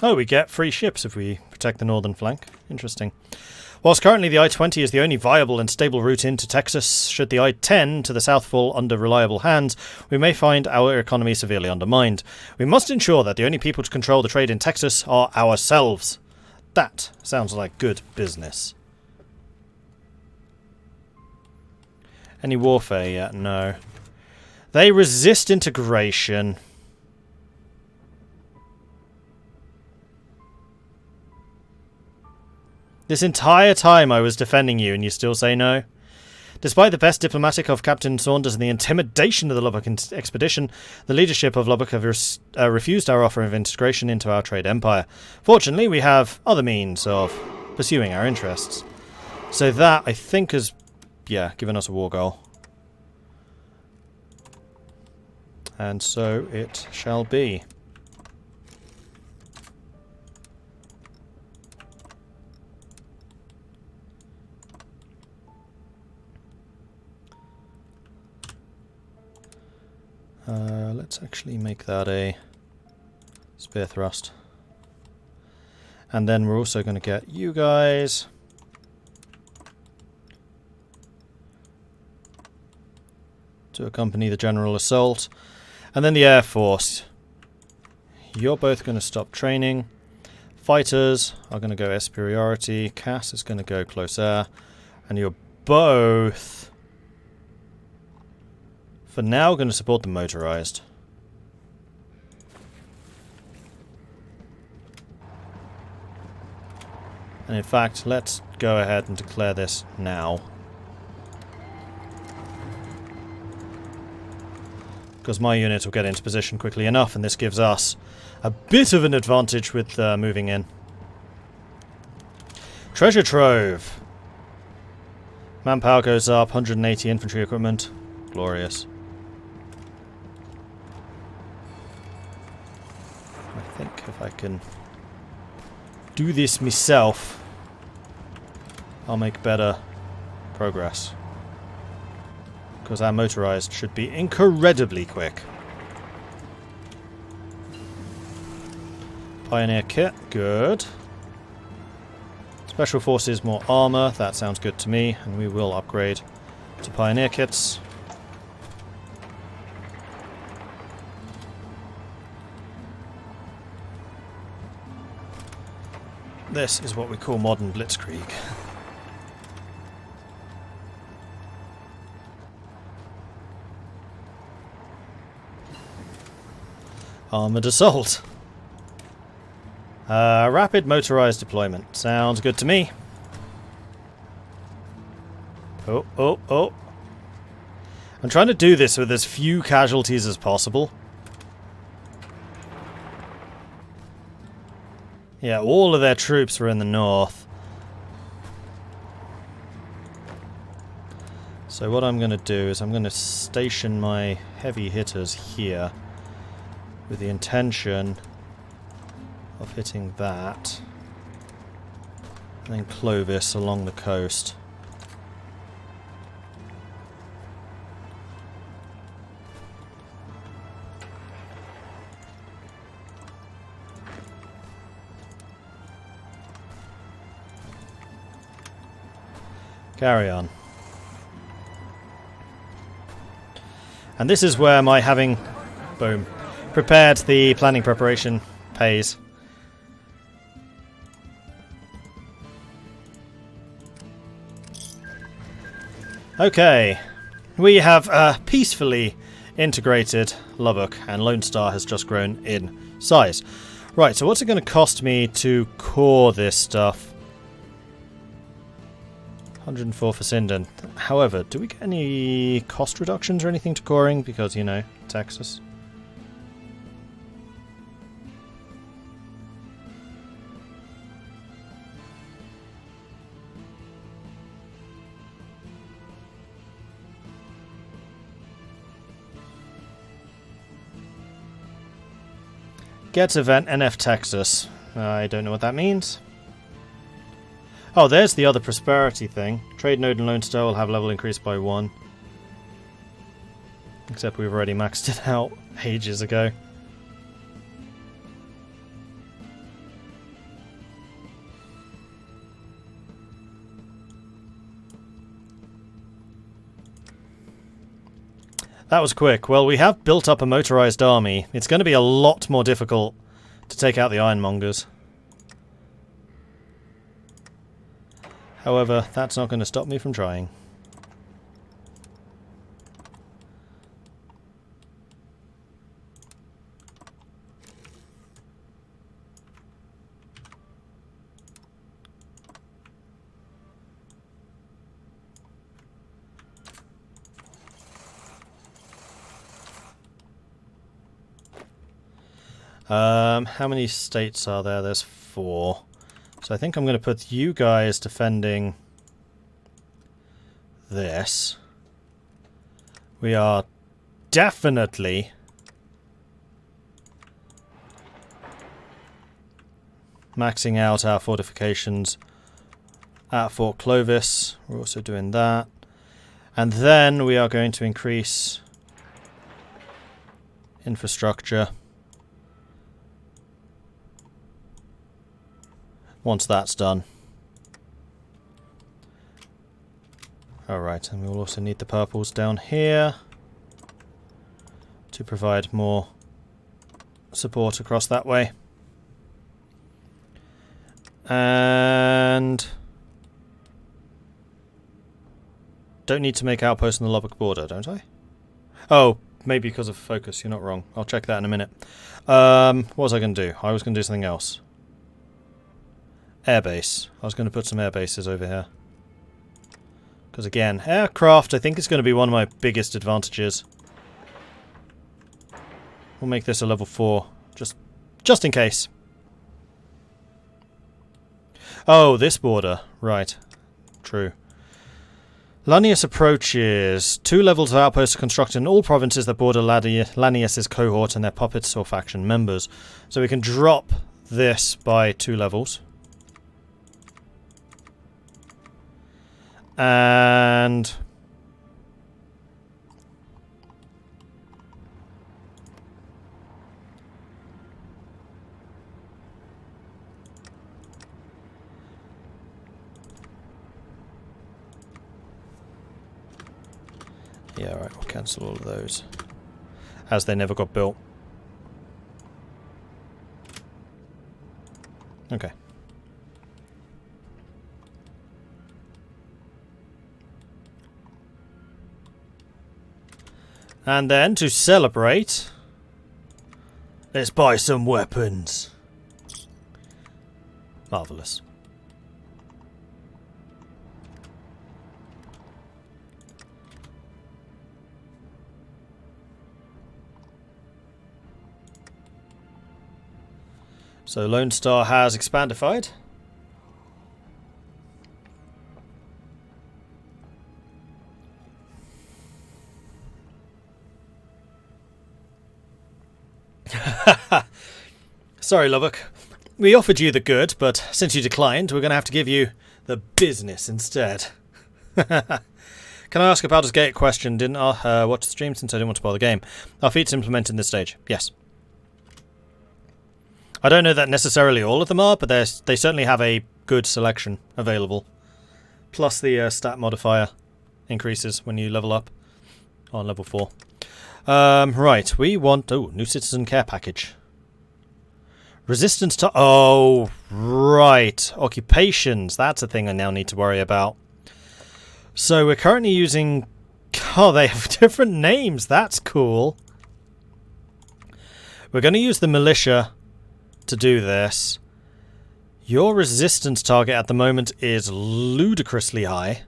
Oh, we get free ships if we protect the northern flank. Interesting. Whilst currently the I-20 is the only viable and stable route into Texas, should the I-10 to the south fall under reliable hands, we may find our economy severely undermined. We must ensure that the only people to control the trade in Texas are ourselves. That sounds like good business. Any warfare yet? No. They resist integration. This entire time I was defending you and you still say no? Despite the best diplomatic of Captain Saunders and the intimidation of the Lubbock expedition, the leadership of Lubbock have refused our offer of integration into our trade empire. Fortunately, we have other means of pursuing our interests. So that, I think, has, given us a war goal. And so it shall be. Let's actually make that a spear thrust. And then we're also going to get you guys to accompany the general assault. And then the Air Force. You're both going to stop training. Fighters are going to go air superiority. Cass is going to go close air. And you're both, for now, going to support the motorized. And in fact, let's go ahead and declare this now. Because my unit will get into position quickly enough, and this gives us a bit of an advantage with moving in. Treasure Trove. Manpower goes up, 180 infantry equipment. Glorious. I think if I can do this myself, I'll make better progress. Because our motorized should be incredibly quick. Pioneer kit, good. Special forces, more armor, that sounds good to me, and we will upgrade to pioneer kits. This is what we call modern blitzkrieg. Armored assault. Rapid motorized deployment. Sounds good to me. Oh. I'm trying to do this with as few casualties as possible. Yeah, all of their troops were in the north. So what I'm going to do is I'm going to station my heavy hitters here with the intention of hitting that, and then Clovis along the coast. Carry on. And this is where my having, boom, prepared the planning preparation pays. Okay, we have peacefully integrated Lubbock, and Lone Star has just grown in size. Right, so what's it going to cost me to core this stuff? 104 for Sinden. However, do we get any cost reductions or anything to coring? Because, you know, Texas. Get event NF Texas. I don't know what that means. Oh, there's the other prosperity thing. Trade node and Lone Star will have level increased by 1. Except we've already maxed it out ages ago. That was quick. Well, we have built up a motorized army. It's going to be a lot more difficult to take out the ironmongers. However, that's not going to stop me from trying. How many states are there? There's 4. So I think I'm going to put you guys defending this. We are definitely maxing out our fortifications at Fort Clovis. We're also doing that. And then we are going to increase infrastructure. Once that's done. Alright, and we'll also need the purples down here to provide more support across that way. And don't need to make outposts on the Lubbock border, don't I? Oh, maybe because of focus, you're not wrong. I'll check that in a minute. What was I going to do? I was going to do something else. Airbase. I was going to put some air bases over here. Because again, aircraft I think is going to be one of my biggest advantages. We'll make this a level 4. Just in case. Oh, this border. Right. True. Lanius approaches. 2 levels of outposts are constructed in all provinces that border Lanius's cohort and their puppets or faction members. So we can drop this by 2 levels. And yeah, alright, we'll cancel all of those as they never got built. Okay. And then, to celebrate, let's buy some weapons. Marvellous. So Lone Star has expandified. Sorry, Lubbock. We offered you the good, but since you declined, we're going to have to give you the business instead. Can I ask a Baldur's Gate question? Didn't I watch the stream since I didn't want to buy the game? Are feats implemented in this stage? Yes. I don't know that necessarily all of them are, but they certainly have a good selection available. Plus the stat modifier increases when you level up on level 4. Right, we want... Oh, new citizen care package. Resistance to... Oh, right. Occupations. That's a thing I now need to worry about. So we're currently using... Oh, they have different names. That's cool. We're going to use the militia to do this. Your resistance target at the moment is ludicrously high.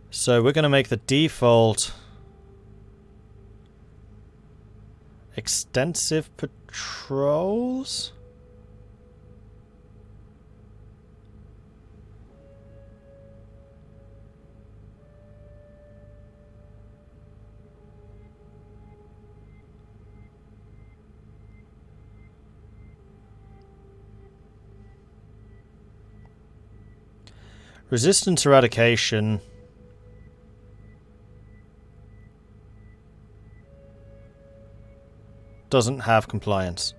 So we're going to make the default extensive patrols. Resistance eradication. Doesn't have compliance.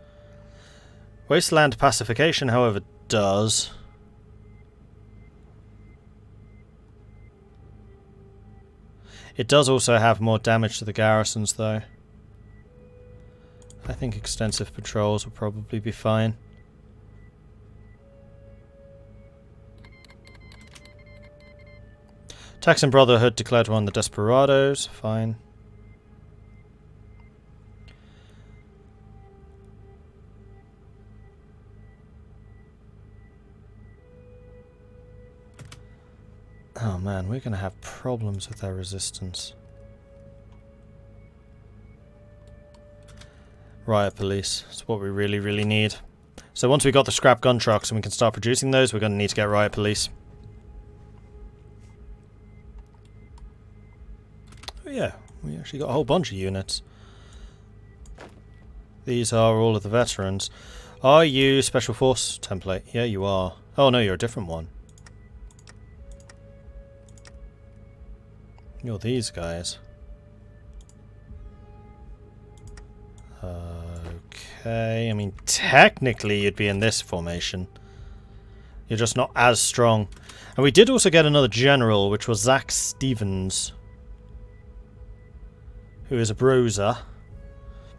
Wasteland pacification, however, does. It does also have more damage to the garrisons, though. I think extensive patrols will probably be fine. Texas Brotherhood declared one of the Desperados. Fine. Oh man, we're going to have problems with our resistance. Riot police. That's what we really, really need. So once we got the scrap gun trucks and we can start producing those, we're going to need to get riot police. Oh yeah, we actually got a whole bunch of units. These are all of the veterans. Are you Special Force template? Yeah, you are. Oh no, you're a different one. You're these guys. Okay, I mean, technically you'd be in this formation. You're just not as strong. And we did also get another general, which was Zach Stevens, who is a bruiser.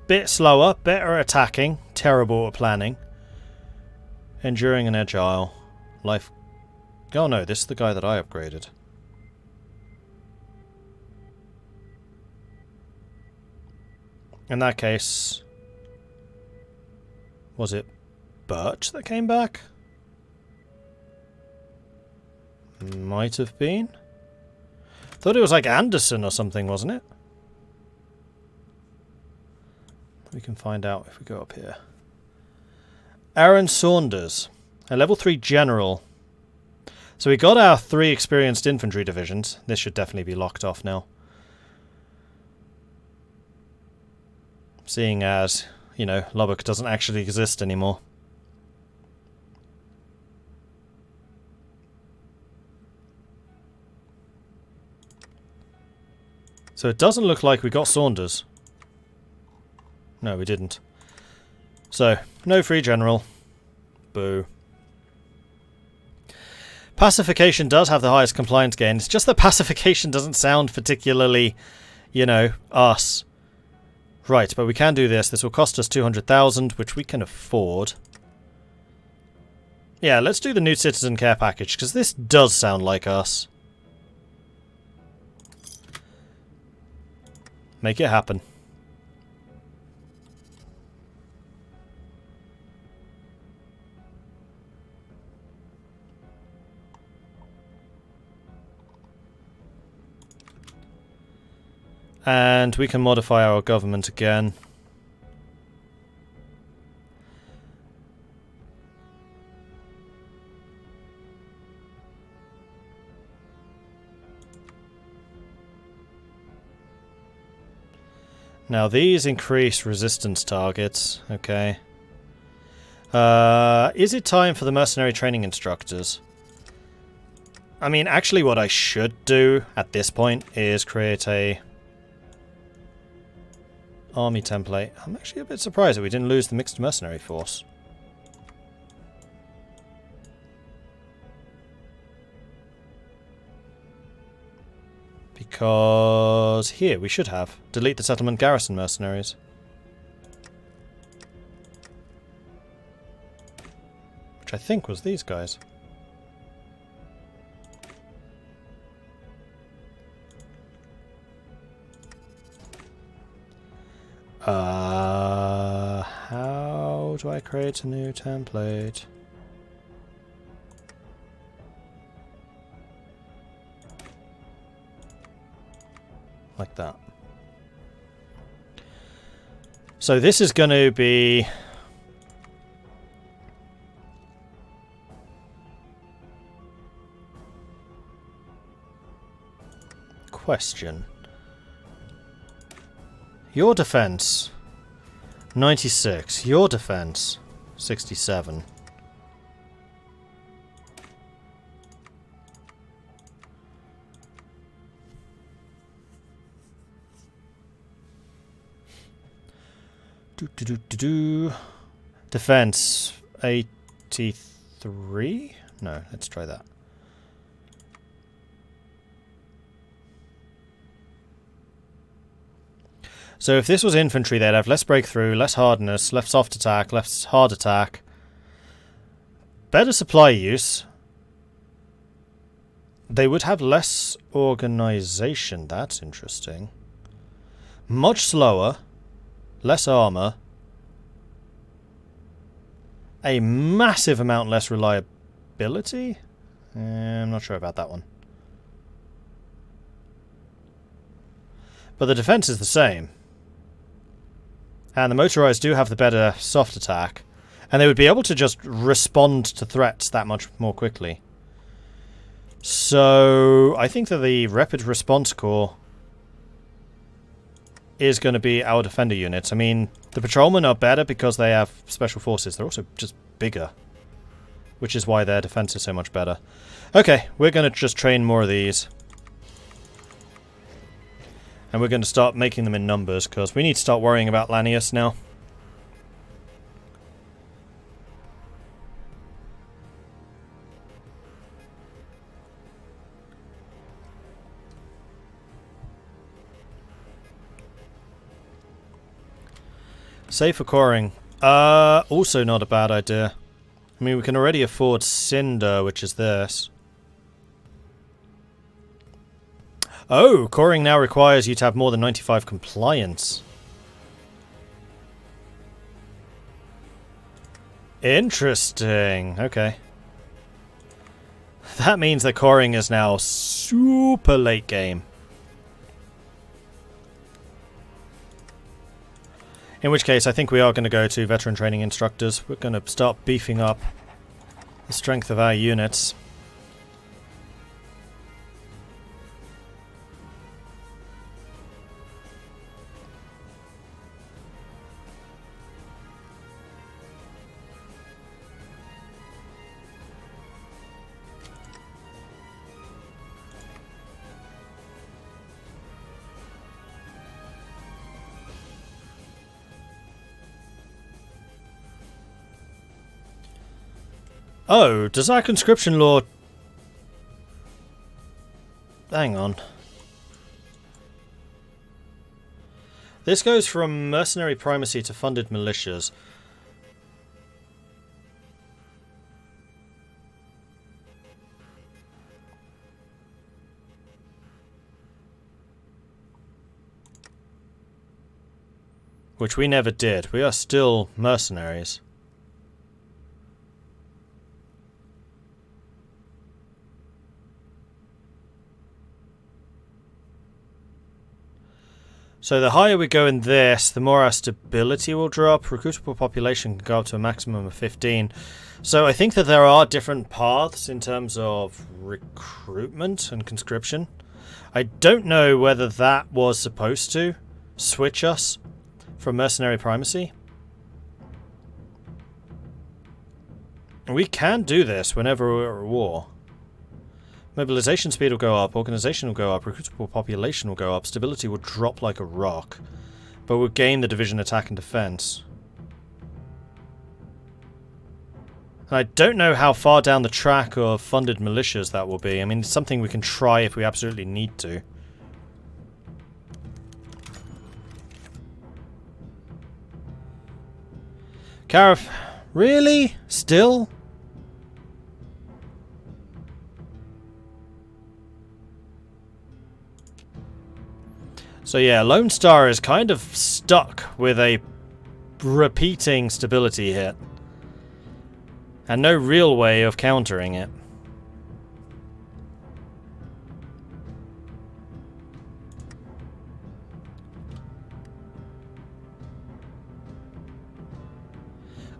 Bit slower, better at attacking, terrible at planning. Enduring and agile. Life... Oh no, this is the guy that I upgraded. In that case... Was it Birch that came back? Might have been. Thought it was like Anderson or something, wasn't it? We can find out if we go up here. Aaron Saunders, a level 3 general. So we got our 3 experienced infantry divisions. This should definitely be locked off now. Seeing as, you know, Lubbock doesn't actually exist anymore. So it doesn't look like we got Saunders. No, we didn't. So, no free general. Boo. Pacification does have the highest compliance gain. It's just that pacification doesn't sound particularly, you know, us. Right, but we can do this. This will cost us 200,000, which we can afford. Yeah, let's do the new citizen care package, because this does sound like us. Make it happen. And we can modify our government again. Now these increase resistance targets, okay. Is it time for the mercenary training instructors? I mean, actually what I should do at this point is create a army template. I'm actually a bit surprised that we didn't lose the mixed mercenary force. Because here we should have. Delete the settlement garrison mercenaries. Which I think was these guys. How do I create a new template? Like that. So this is going to be... Question. Your defense, 96. Your defense, 67. Defense, 83? No, let's try that. So if this was infantry, they'd have less breakthrough, less hardness, less soft attack, less hard attack. Better supply use. They would have less organization. That's interesting. Much slower. Less armor. A massive amount less reliability? I'm not sure about that one. But the defense is the same. And the motorized do have the better soft attack. And they would be able to just respond to threats that much more quickly. So I think that the Rapid Response Corps is going to be our defender units. I mean, the patrolmen are better because they have special forces. They're also just bigger, which is why their defense is so much better. Okay, we're going to just train more of these. And we're going to start making them in numbers, because we need to start worrying about Lanius now. Save for coring. Also not a bad idea. I mean, we can already afford Cinder, which is this. Oh, coring now requires you to have more than 95 compliance. Interesting. Okay. That means that coring is now super late game. In which case, I think we are going to go to veteran training instructors. We're going to start beefing up the strength of our units. Oh, does our conscription law... Hang on. This goes from mercenary primacy to funded militias. Which we never did. We are still mercenaries. So the higher we go in this, the more our stability will drop. Recruitable population can go up to a maximum of 15. So I think that there are different paths in terms of recruitment and conscription. I don't know whether that was supposed to switch us from mercenary primacy. We can do this whenever we're at war. Mobilization speed will go up, organization will go up, recruitable population will go up, stability will drop like a rock, but we'll gain the division attack and defense. And I don't know how far down the track of funded militias that will be. I mean, it's something we can try if we absolutely need to. Carif, really? Still? So yeah, Lone Star is kind of stuck with a repeating stability hit. And no real way of countering it.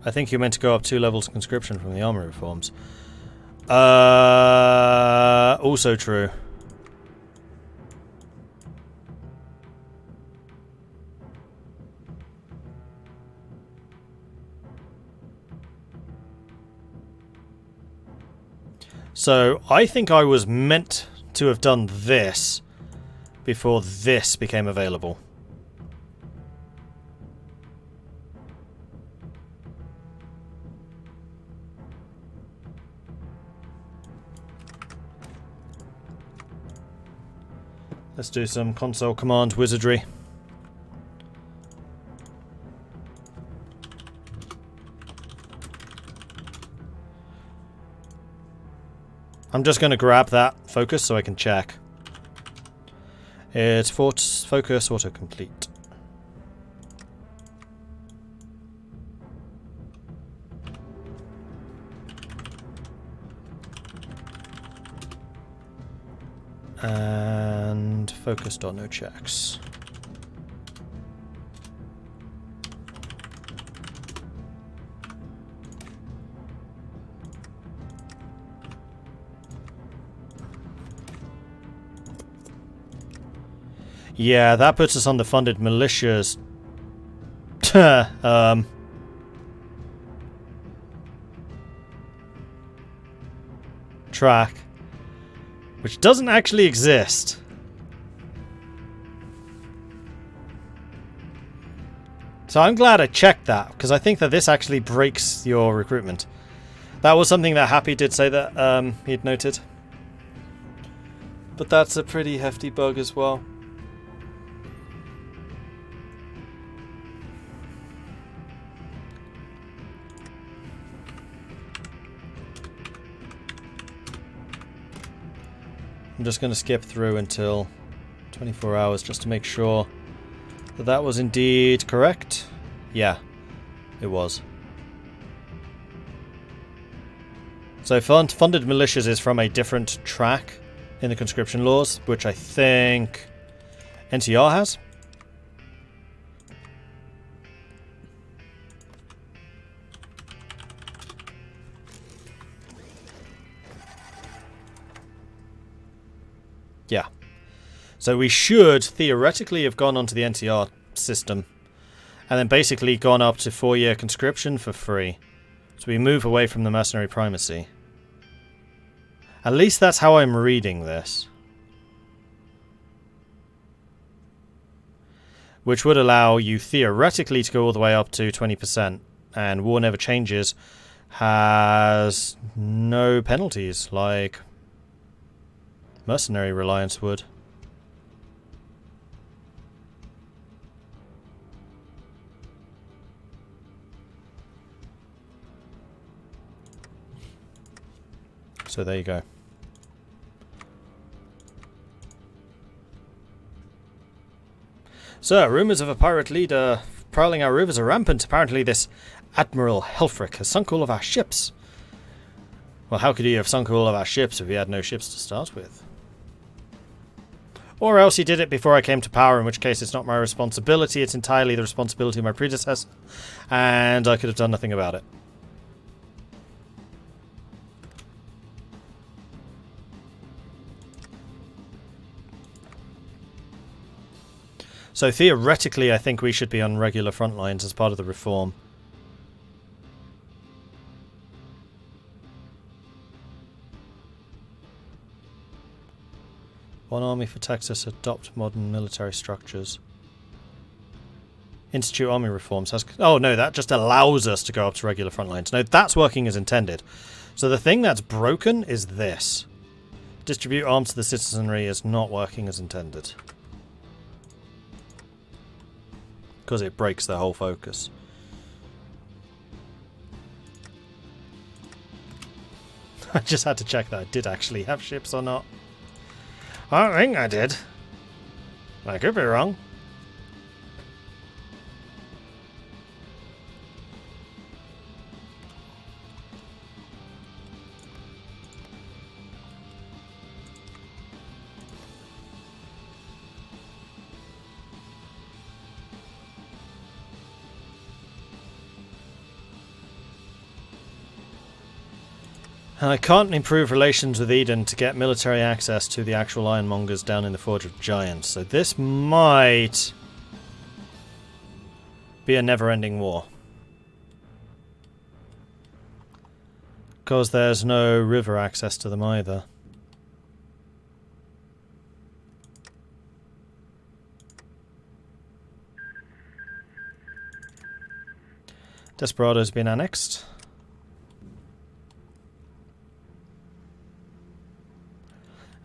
I think you meant to go up 2 levels of conscription from the armory reforms. Also true. So, I think I was meant to have done this before this became available. Let's do some console command wizardry. I'm just going to grab that focus so I can check. It's focus autocomplete. And focus.no checks. Yeah, that puts us on the funded militias. Track. Which doesn't actually exist. So I'm glad I checked that, because I think that this actually breaks your recruitment. That was something that Happy did say that he'd noted. But that's a pretty hefty bug as well. I'm just going to skip through until 24 hours just to make sure that that was indeed correct. Yeah, it was. So funded militias is from a different track in the conscription laws, which I think NTR has. Yeah. So we should theoretically have gone onto the NTR system and then basically gone up to 4-year conscription for free. So we move away from the mercenary primacy. At least that's how I'm reading this. Which would allow you theoretically to go all the way up to 20%. And War Never Changes has no penalties like Mercenary Reliance would. So there you go. Sir, rumours of a pirate leader prowling our rivers are rampant. Apparently this Admiral Helfrich has sunk all of our ships. Well, how could he have sunk all of our ships if he had no ships to start with? Or else he did it before I came to power, in which case it's not my responsibility, it's entirely the responsibility of my predecessor, and I could have done nothing about it. So theoretically, I think we should be on regular front lines as part of the reform. One army for Texas, adopt modern military structures. Institute army reforms has... Oh no, that just allows us to go up to regular front lines. No, that's working as intended. So the thing that's broken is this. Distribute arms to the citizenry is not working as intended. Because it breaks the whole focus. I just had to check that I did actually have ships or not. I don't think I did. I could be wrong. And I can't improve relations with Eden to get military access to the actual ironmongers down in the Forge of Giants, so this might be a never-ending war. Because there's no river access to them either. Desperado's been annexed.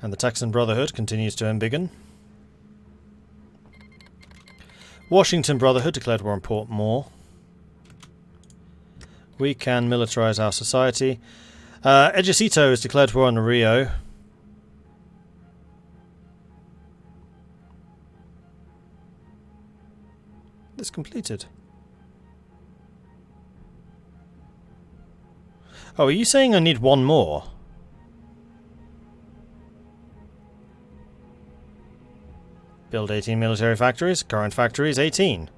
And the Texan Brotherhood continues to embiggen. Washington Brotherhood declared war on Port Moore. We can militarize our society. Ejecito has declared war on Rio. This completed. Oh, are you saying I need one more? Build 18 military factories. Current factory is 18.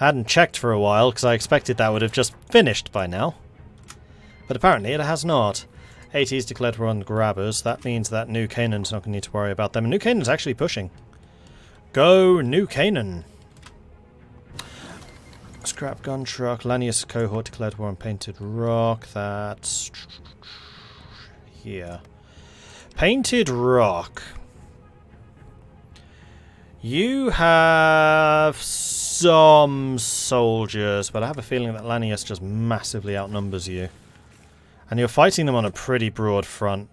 I hadn't checked for a while because I expected that would have just finished by now. But apparently it has not. 80's declared war on the grabbers. That means that New Canaan's not going to need to worry about them. And New Canaan's actually pushing. Go New Canaan! Scrap gun truck. Lanius cohort declared war on Painted Rock. That's here. Painted Rock. You have some soldiers, but I have a feeling that Lanius just massively outnumbers you. And you're fighting them on a pretty broad front.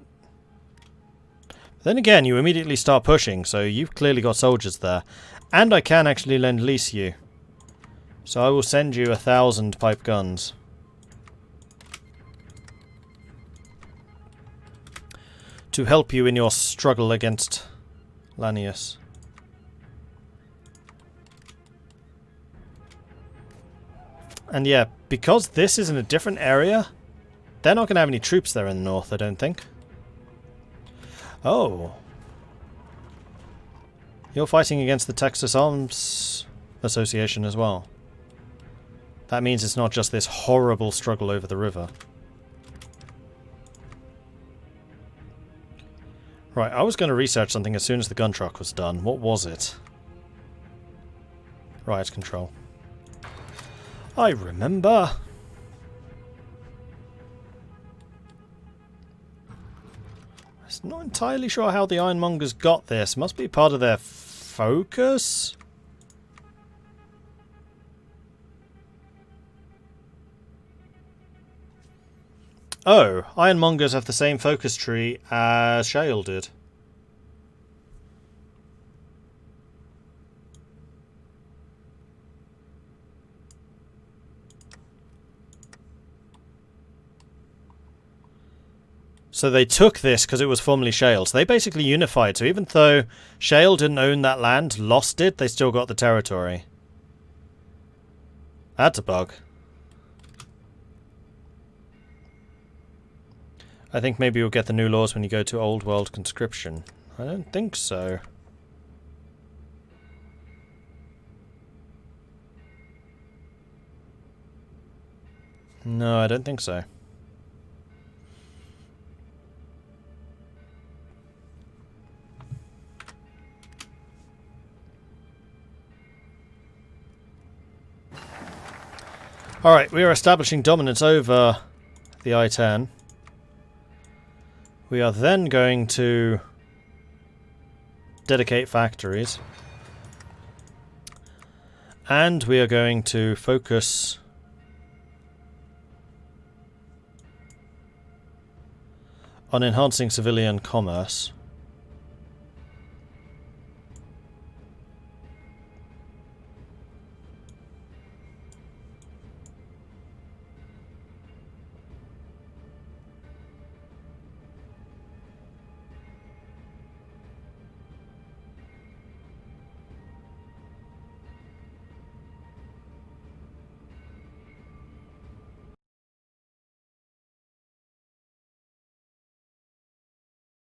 But then again, you immediately start pushing, so you've clearly got soldiers there. And I can actually lend-lease you. So I will send you 1,000 pipe guns. To help you in your struggle against Lanius. And yeah, because this is in a different area, they're not going to have any troops there in the north, I don't think. Oh. You're fighting against the Texas Arms Association as well. That means it's not just this horrible struggle over the river. Right, I was going to research something as soon as the gun truck was done. What was it? Riot control. I remember. I'm not entirely sure how the Ironmongers got this. Must be part of their focus? Oh, Ironmongers have the same focus tree as Shale did. So they took this because it was formerly Shale's. They basically unified. So even though Shale didn't own that land, lost it, they still got the territory. That's a bug. I think maybe you'll get the new laws when you go to Old World conscription. I don't think so. No, I don't think so. Alright, we are establishing dominance over the I-10. We are then going to dedicate factories. And we are going to focus on enhancing civilian commerce.